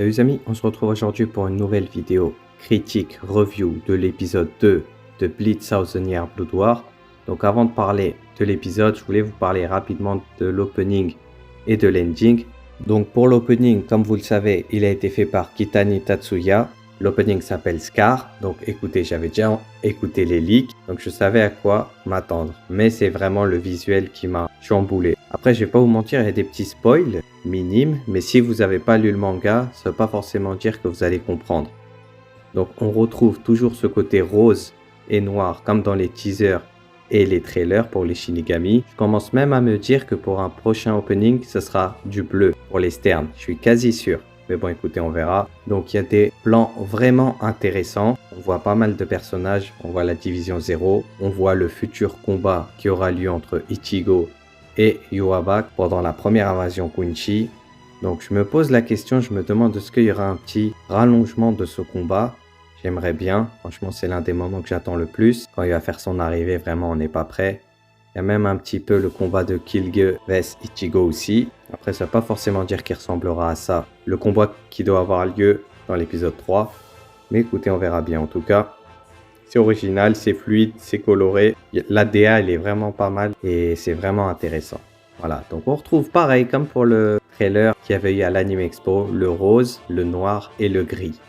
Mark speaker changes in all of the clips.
Speaker 1: Salut les amis, on se retrouve aujourd'hui pour une nouvelle vidéo critique review de l'épisode 2 de Bleach Thousand Year Blood War. Donc avant de parler de l'épisode, je voulais vous parler rapidement de l'opening et de l'ending. Donc pour l'opening, comme vous le savez, il a été fait par Kitani Tatsuya. L'opening s'appelle Scar, donc écoutez, j'avais déjà écouté les leaks, donc je savais à quoi m'attendre. Mais c'est vraiment le visuel qui m'a chamboulé. Après, je vais pas vous mentir, il y a des petits spoils minimes, mais si vous n'avez pas lu le manga, ça ne veut pas forcément dire que vous allez comprendre. Donc on retrouve toujours ce côté rose et noir, comme dans les teasers et les trailers pour les Shinigami. Je commence même à me dire que pour un prochain opening, ce sera du bleu pour les sterns. Je suis quasi sûr. Mais bon, écoutez, on verra. Donc, il y a des plans vraiment intéressants. On voit pas mal de personnages. On voit la Division 0. On voit le futur combat qui aura lieu entre Ichigo et Yhwach pendant la première invasion Quincy. Donc, je me pose la question, je me demande est-ce qu'il y aura un petit rallongement de ce combat. J'aimerais bien. Franchement, c'est l'un des moments que j'attends le plus. Quand il va faire son arrivée, vraiment, on n'est pas prêt. Il y a même un petit peu le combat de Killge vs Ichigo aussi. Après, ça ne veut pas forcément dire qu'il ressemblera à ça. Le combat qui doit avoir lieu dans l'épisode 3. Mais écoutez, on verra bien. En tout cas, c'est original, c'est fluide, c'est coloré. L'ADA, elle est vraiment pas mal et c'est vraiment intéressant. Voilà, donc on retrouve pareil comme pour le trailer qu'il y avait eu à l'Anime Expo, le rose, le noir et le gris.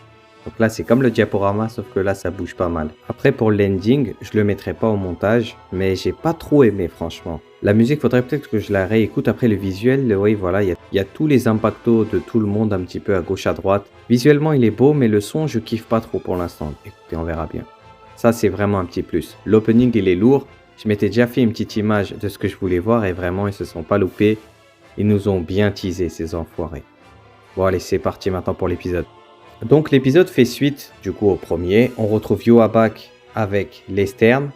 Speaker 1: Donc là, c'est comme le diaporama, sauf que là, ça bouge pas mal. Après, pour l'ending, je le mettrai pas au montage, mais j'ai pas trop aimé, franchement. La musique, faudrait peut-être que je la réécoute. Après, le visuel, oui, voilà, il y a tous les impactos de tout le monde un petit peu à gauche, à droite. Visuellement, il est beau, mais le son, je kiffe pas trop pour l'instant. Écoutez, on verra bien. Ça, c'est vraiment un petit plus. L'opening, il est lourd. Je m'étais déjà fait une petite image de ce que je voulais voir et vraiment, ils se sont pas loupés. Ils nous ont bien teasé, ces enfoirés. Bon, allez, c'est parti maintenant pour l'épisode. Donc l'épisode fait suite du coup au premier. On retrouve Yhwach avec les sterns.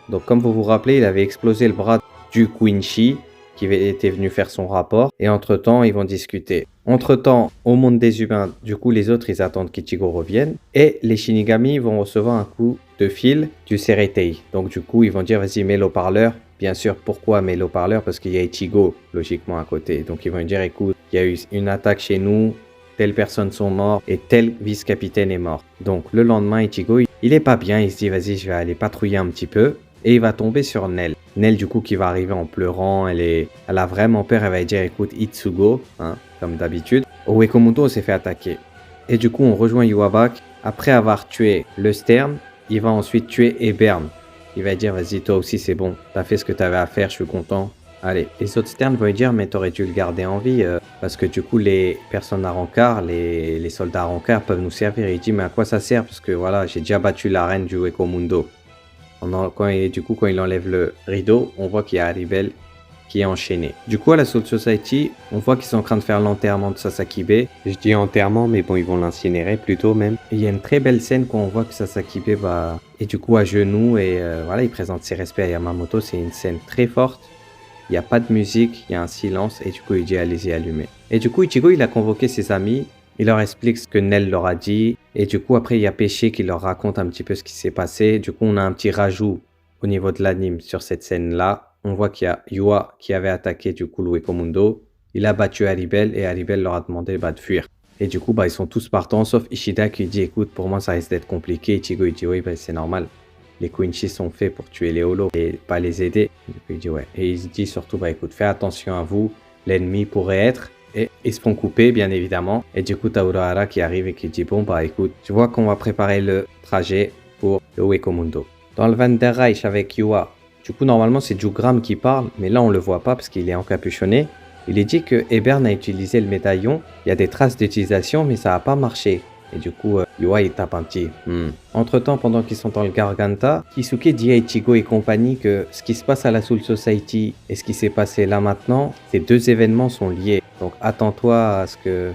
Speaker 1: Donc comme vous vous rappelez, il avait explosé le bras du Quincy qui était venu faire son rapport. Et entre-temps, ils vont discuter. Entre-temps, au monde des humains, du coup les autres ils attendent qu'Ichigo revienne. Et les Shinigami vont recevoir un coup de fil du Seretei. Donc du coup ils vont dire vas-y mets l'eau-parleur. Bien sûr, pourquoi mets l'eau-parleur? Parce qu'il y a Ichigo logiquement à côté. Donc ils vont dire écoute, il y a eu une attaque chez nous. Telle personne sont morts et tel vice-capitaine est mort. Donc le lendemain, Ichigo, il est pas bien, il se dit vas-y, je vais aller patrouiller un petit peu. Et il va tomber sur Nel. Nel du coup qui va arriver en pleurant, elle a vraiment peur, elle va dire écoute Itsugo, hein, comme d'habitude. Uekomundo s'est fait attaquer. Et du coup on rejoint Yhwach. Après avoir tué le Stern, il va ensuite tuer Ebern. Il va dire vas-y toi aussi c'est bon, t'as fait ce que t'avais à faire, je suis content. Allez, les autres sterns vont lui dire mais t'aurais dû le garder en vie parce que du coup les personnes à rencard, les soldats à rencard peuvent nous servir. Il dit mais à quoi ça sert parce que voilà j'ai déjà battu la reine du Uekomundo. Quand il enlève le rideau, on voit qu'il y a Haribel qui est enchaîné. Du coup à la Soul Society, on voit qu'ils sont en train de faire l'enterrement de Sasakibe. Je dis enterrement mais bon ils vont l'incinérer plutôt même. Et il y a une très belle scène quand on voit que Sasakibe est du coup à genoux et voilà il présente ses respects à Yamamoto. C'est une scène très forte. Il n'y a pas de musique, il y a un silence et du coup il dit allez-y allumez. Et du coup Ichigo il a convoqué ses amis, il leur explique ce que Nel leur a dit et du coup après il y a Pêché qui leur raconte un petit peu ce qui s'est passé. Du coup on a un petit rajout au niveau de l'anime sur cette scène là. On voit qu'il y a Yua qui avait attaqué du coup l'Uekomundo. Il a battu Haribel et Haribel leur a demandé de fuir. Et du coup ils sont tous partants sauf Ishida qui dit écoute pour moi ça risque d'être compliqué. Ichigo il dit oui c'est normal. Les Quincy sont faits pour tuer les holos et pas les aider. Du coup, il dit ouais. Et il dit surtout, écoute, fais attention à vous. L'ennemi pourrait être. Et ils se font couper, bien évidemment. Et du coup, t'as Urahara qui arrive et qui dit, bon, écoute, tu vois qu'on va préparer le trajet pour le Uekomundo. Dans le Vanderreich avec Yua, du coup, normalement, c'est Jugram qui parle. Mais là, on le voit pas parce qu'il est encapuchonné. Il est dit que Ebern a utilisé le médaillon. Il y a des traces d'utilisation, mais ça n'a pas marché. Et du coup, Yua il tape un petit. Entre-temps, pendant qu'ils sont dans le Garganta, Kisuke dit à Ichigo et compagnie que ce qui se passe à la Soul Society et ce qui s'est passé là maintenant, ces deux événements sont liés. Donc attends-toi à ce que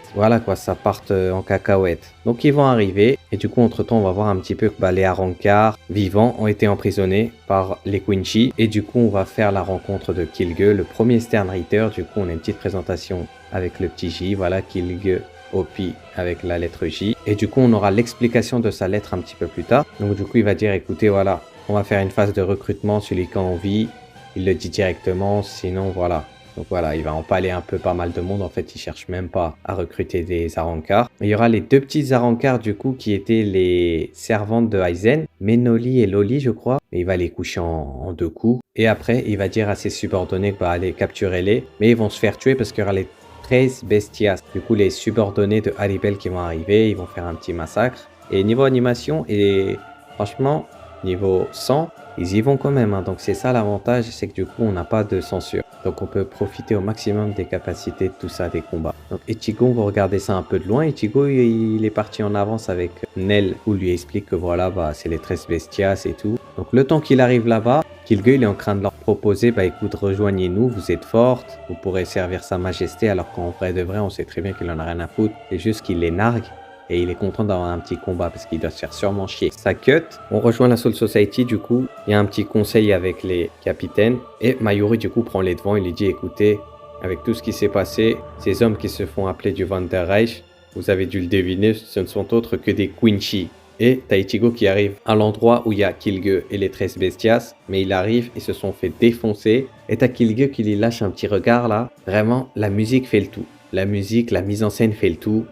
Speaker 1: ça parte en cacahuète. Donc ils vont arriver et du coup entre-temps on va voir un petit peu que les Arrancar vivants ont été emprisonnés par les Quincy et du coup on va faire la rencontre de Killge, le premier Stern Ritter. Du coup on a une petite présentation avec le petit J, voilà Killge Opi avec la lettre J. Et du coup, on aura l'explication de sa lettre un petit peu plus tard. Donc du coup, il va dire, écoutez, voilà, on va faire une phase de recrutement, celui qui a envie, il le dit directement, sinon voilà. Donc voilà, il va empaler un peu pas mal de monde. En fait, il cherche même pas à recruter des Arrancars. Il y aura les deux petits Arrancars du coup qui étaient les servantes de Aizen, Menoli et Loli je crois. Et il va les coucher en deux coups. Et après, il va dire à ses subordonnés bah allez, capturez-les. Mais ils vont se faire tuer parce qu'il y aura les 13 bestias. Du coup, les subordonnés de Haribel qui vont arriver, ils vont faire un petit massacre. Et niveau animation, et franchement, niveau 100, ils y vont quand même. Hein. Donc c'est ça l'avantage, c'est que du coup, on n'a pas de censure. Donc on peut profiter au maximum des capacités de tout ça, des combats. Donc Ichigo, vous regardez ça un peu de loin. Ichigo, il est parti en avance avec Nel, où lui explique que voilà, bah, c'est les 13 bestias et tout. Donc le temps qu'il arrive là-bas, Kilgue, il est en train de leur proposer, bah écoute, rejoignez-nous, vous êtes fortes, vous pourrez servir sa majesté, alors qu'en vrai de vrai, on sait très bien qu'il en a rien à foutre. C'est juste qu'il les nargue. Et il est content d'avoir un petit combat parce qu'il doit se faire sûrement chier. Ça cut. On rejoint la Soul Society du coup. Il y a un petit conseil avec les capitaines. Et Mayuri du coup prend les devants. Il lui dit écoutez, avec tout ce qui s'est passé, ces hommes qui se font appeler du Van der Reich, vous avez dû le deviner, ce ne sont autres que des Quincy. Et t'as Ichigo qui arrive à l'endroit où il y a Kilgue et les 13 bestias. Mais il arrive, ils se sont fait défoncer. Et t'as Kilgue qui lui lâche un petit regard là. Vraiment, la musique fait le tout. La musique, la mise en scène fait le tout.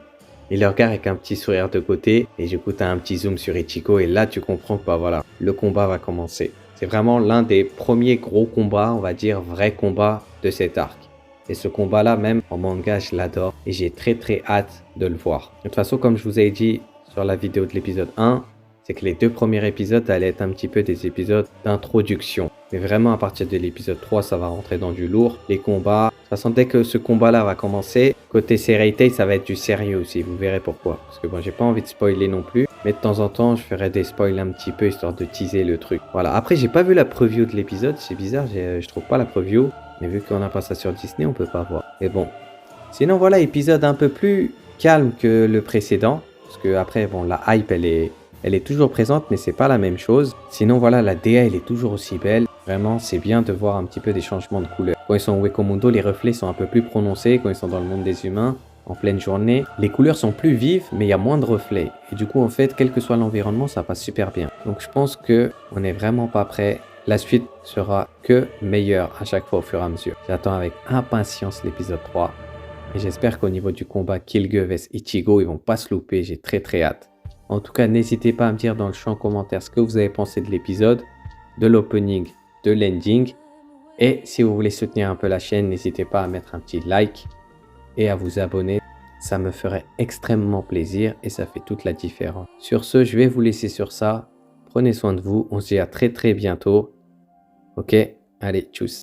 Speaker 1: Il le regarde avec un petit sourire de côté et du coup tu as un petit zoom sur Ichigo et là tu comprends que bah voilà, le combat va commencer. C'est vraiment l'un des premiers gros combats, on va dire vrais combats de cet arc. Et ce combat-là même en manga je l'adore et j'ai très hâte de le voir. De toute façon comme je vous ai dit sur la vidéo de l'épisode 1, c'est que les deux premiers épisodes allaient être un petit peu des épisodes d'introduction. Mais vraiment à partir de l'épisode 3 ça va rentrer dans du lourd. Les combats, de toute façon dès que ce combat-là va commencer, côté Sereitei ça va être du sérieux aussi, vous verrez pourquoi. Parce que bon j'ai pas envie de spoiler non plus, mais de temps en temps je ferai des spoils un petit peu histoire de teaser le truc. Voilà, après j'ai pas vu la preview de l'épisode, c'est bizarre, je trouve pas la preview. Mais vu qu'on n'a pas ça sur Disney on peut pas voir. Mais bon, sinon voilà, épisode un peu plus calme que le précédent. Parce que après bon la hype elle est toujours présente, mais c'est pas la même chose. Sinon, voilà, la DA, elle est toujours aussi belle. Vraiment, c'est bien de voir un petit peu des changements de couleurs. Quand ils sont au Wekomundo, les reflets sont un peu plus prononcés. Quand ils sont dans le monde des humains, en pleine journée, les couleurs sont plus vives, mais il y a moins de reflets. Et du coup, en fait, quel que soit l'environnement, ça passe super bien. Donc, je pense que on n'est vraiment pas prêt. La suite sera que meilleure à chaque fois au fur et à mesure. J'attends avec impatience l'épisode 3. Et j'espère qu'au niveau du combat Kilgue vs Ichigo, ils vont pas se louper. J'ai très hâte. En tout cas, n'hésitez pas à me dire dans le champ commentaire ce que vous avez pensé de l'épisode, de l'opening, de l'ending. Et si vous voulez soutenir un peu la chaîne, n'hésitez pas à mettre un petit like et à vous abonner. Ça me ferait extrêmement plaisir et ça fait toute la différence. Sur ce, je vais vous laisser sur ça. Prenez soin de vous. On se dit à très bientôt. Ok, allez, tchuss.